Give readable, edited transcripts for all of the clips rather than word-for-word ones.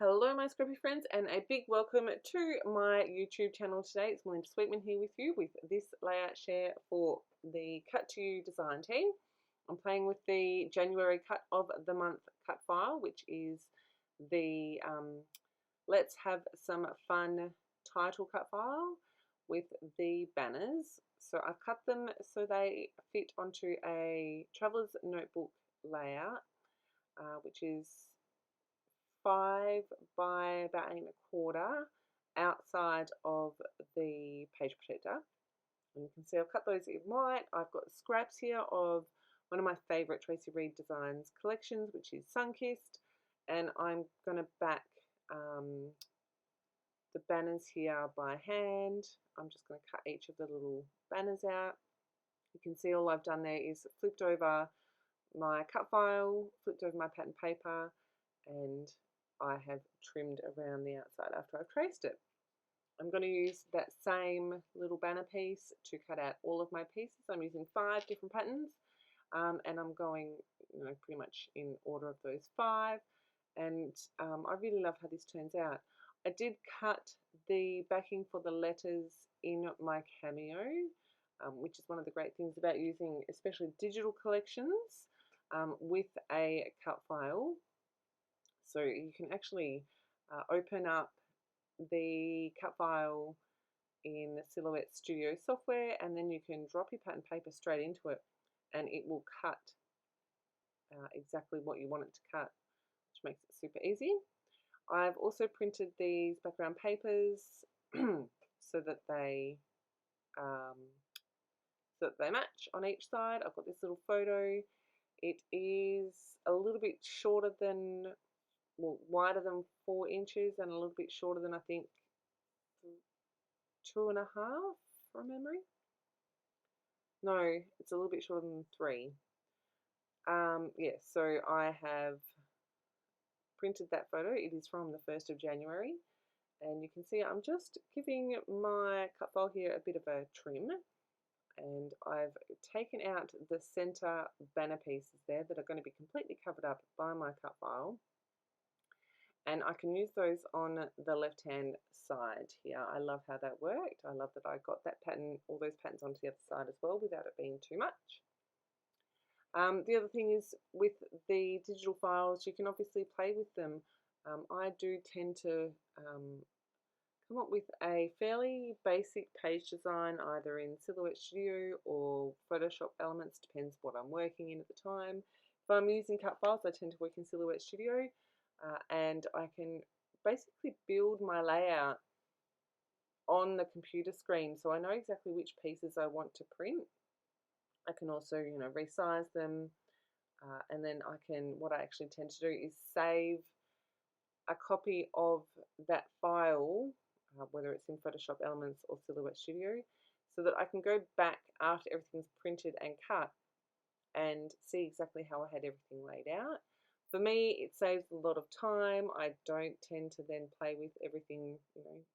Hello my scrappy friends and a big welcome to my YouTube channel today. It's Melinda Sweetman here with you with this layout share for the Cut To You design team. I'm playing with the January cut of the month cut file, which is the Let's Have Some Fun title cut file with the banners. So I've cut them so they fit onto a traveler's notebook layout, which is 5 by about 8 1/4 outside of the page protector. And you can see I've cut those in white. I've got scraps here of one of my favourite Tracy Reed Designs collections, which is Sunkissed, and I'm going to back the banners here by hand. I'm just going to cut each of the little banners out. You can see all I've done there is flipped over my cut file, flipped over my pattern paper, and I have trimmed around the outside after I've traced it. I'm going to use that same little banner piece to cut out all of my pieces. I'm using 5 different patterns, and I'm going pretty much in order of those 5, and I really love how this turns out. I did cut the backing for the letters in my Cameo, which is one of the great things about using especially digital collections with a cut file. So you can actually open up the cut file in Silhouette Studio software, and then you can drop your pattern paper straight into it and it will cut exactly what you want it to cut, which makes it super easy. I've also printed these background papers so that they match on each side. I've got this little photo. It is a little bit shorter than, well, wider than 4 inches and a little bit shorter than I think 2.5 from memory. No, it's a little bit shorter than 3. Yeah, so I have printed that photo. It is from the 1st of January, and you can see I'm just giving my cut file here a bit of a trim, and I've taken out the center banner pieces there that are going to be completely covered up by my cut file, and I can use those on the left hand side here. I love how that worked. I love that I got that pattern, all those patterns onto the other side as well without it being too much. The other thing is with the digital files, you can obviously play with them. I do tend to come up with a fairly basic page design either in Silhouette Studio or Photoshop Elements, depends what I'm working in at the time. If I'm using cut files, I tend to work in Silhouette Studio, and I can basically build my layout on the computer screen, so I know exactly which pieces I want to print. I can also, resize them, and then what I actually tend to do is save a copy of that file, whether it's in Photoshop Elements or Silhouette Studio, so that I can go back after everything's printed and cut and see exactly how I had everything laid out. For me, it saves a lot of time. I don't tend to then play with everything,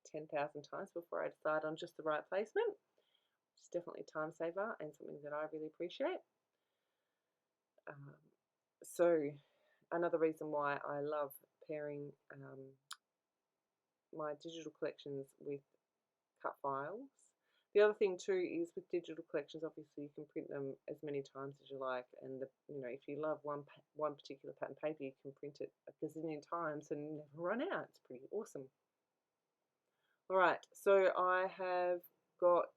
10,000 times before I decide on just the right placement. It's definitely a time saver and something that I really appreciate. So another reason why I love pairing my digital collections with cut files. The other thing too is with digital collections, obviously you can print them as many times as you like, and if you love one particular pattern paper, you can print it a gazillion times and never run out. It's pretty awesome. All right, so I have got.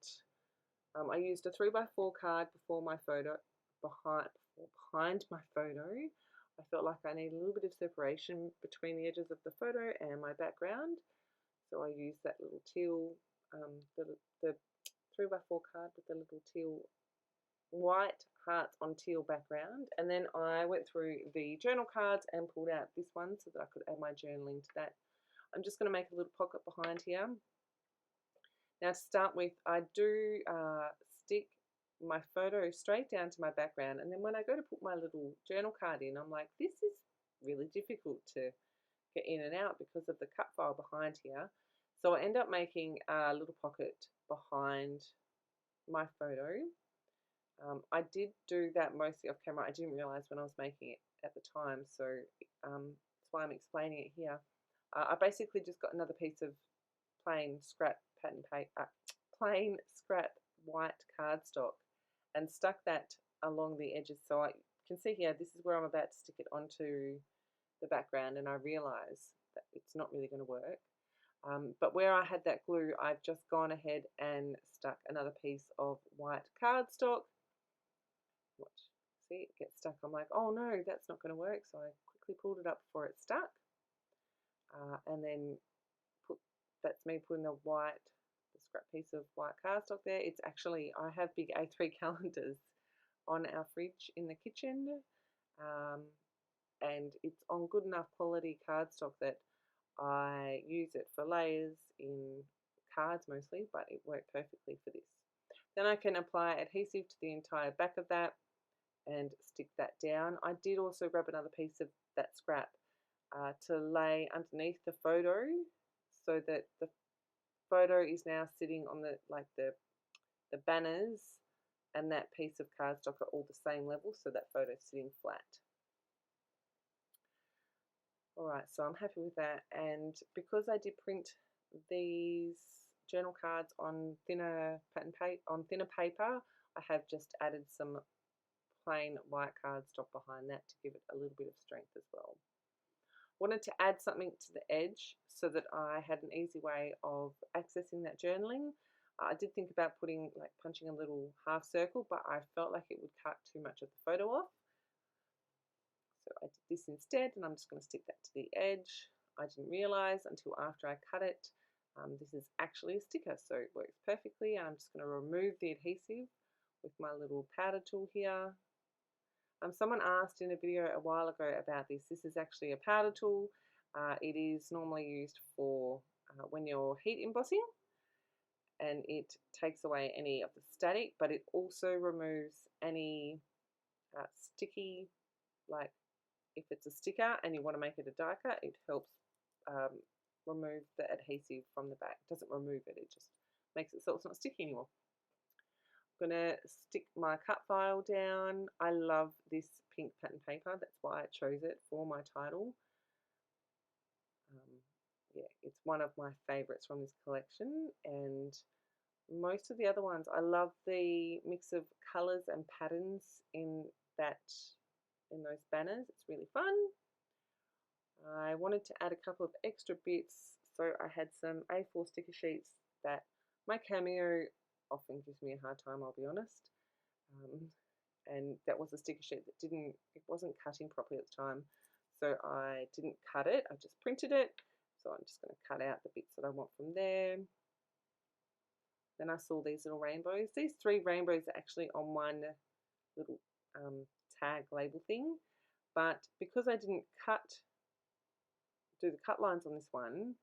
I used a 3x4 card before my photo, behind my photo. I felt like I need a little bit of separation between the edges of the photo and my background, so I used that little teal, the 3x4 card with the little teal, white hearts on teal background, and then I went through the journal cards and pulled out this one so that I could add my journaling to that. I'm just going to make a little pocket behind here. Now to start with, I do stick my photo straight down to my background, and then when I go to put my little journal card in, I'm like, this is really difficult to get in and out because of the cut file behind here. So I end up making a little pocket behind my photo. I did do that mostly off camera. I didn't realise when I was making it at the time, so that's why I'm explaining it here. I basically just got another piece of plain scrap pattern paper, plain scrap white cardstock, and stuck that along the edges. So I can see here, this is where I'm about to stick it onto the background, and I realise that it's not really going to work. But where I had that glue, I've just gone ahead and stuck another piece of white cardstock. Watch, see, it gets stuck. I'm like, oh no, that's not going to work. So I quickly pulled it up before it stuck, and then that's me putting the scrap piece of white cardstock there. It's actually, I have big A3 calendars on our fridge in the kitchen, and it's on good enough quality cardstock that I use it for layers in cards mostly, but it worked perfectly for this. Then I can apply adhesive to the entire back of that and stick that down. I did also grab another piece of that scrap to lay underneath the photo, so that the photo is now sitting on the banners and that piece of cardstock are all the same level, so that photo is sitting flat. Alright, so I'm happy with that, and because I did print these journal cards on thinner paper, I have just added some plain white cardstock behind that to give it a little bit of strength as well. Wanted to add something to the edge so that I had an easy way of accessing that journaling. I did think about punching a little half circle, but I felt like it would cut too much of the photo off. So I did this instead, and I'm just going to stick that to the edge. I didn't realise until after I cut it, this is actually a sticker, so it works perfectly. And I'm just going to remove the adhesive with my little powder tool here. Someone asked in a video a while ago about this. This is actually a powder tool. It is normally used for when you're heat embossing, and it takes away any of the static, but it also removes any sticky, like if it's a sticker and you want to make it a die cut, it helps remove the adhesive from the back. It doesn't remove it, it just makes it so it's not sticky anymore. I'm going to stick my cut file down. I love this pink pattern paper, that's why I chose it for my title. Yeah, it's one of my favourites from this collection, and most of the other ones, I love the mix of colours and patterns in those banners. It's really fun. I wanted to add a couple of extra bits, so I had some A4 sticker sheets that my Cameo often gives me a hard time, I'll be honest. And that was a sticker sheet that it wasn't cutting properly at the time, so I didn't cut it, I just printed it. So I'm just going to cut out the bits that I want from there. Then I saw these little rainbows. These 3 rainbows are actually on one little tag label thing, but because I didn't do the cut lines on this one,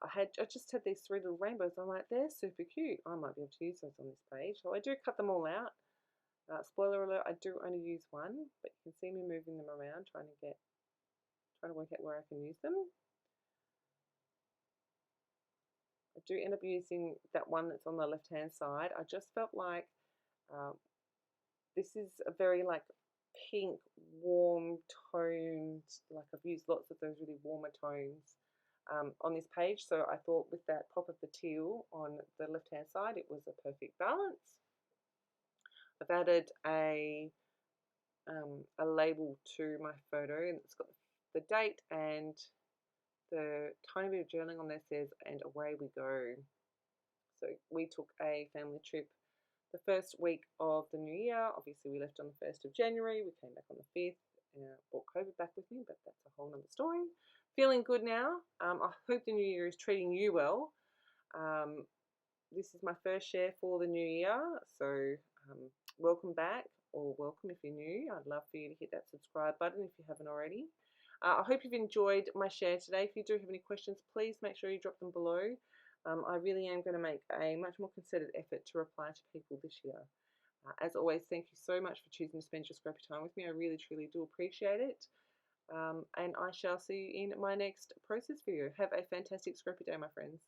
I just had these 3 little rainbows. I'm like, they're super cute. I might be able to use those on this page. So I do cut them all out. Spoiler alert, I do only use one, but you can see me moving them around, trying to work out where I can use them. I do end up using that one that's on the left hand side. I just felt like this is a very pink, warm toned, I've used lots of those really warmer tones on this page, so I thought with that pop of the teal on the left hand side it was a perfect balance. I've added a label to my photo, and it's got the date and the tiny bit of journaling on there says, "And away we go." So we took a family trip the first week of the new year. Obviously we left on the 1st of January, we came back on the 5th, and I brought COVID back with me, but that's a whole nother story. Feeling good now. I hope the new year is treating you well. This is my first share for the new year, so welcome back, or welcome if you're new. I'd love for you to hit that subscribe button if you haven't already. I hope you've enjoyed my share today. If you do have any questions, please make sure you drop them below. I really am going to make a much more concerted effort to reply to people this year. As always, thank you so much for choosing to spend your scrappy time with me. I really, truly do appreciate it. And I shall see you in my next process video. Have a fantastic scrappy day, my friends.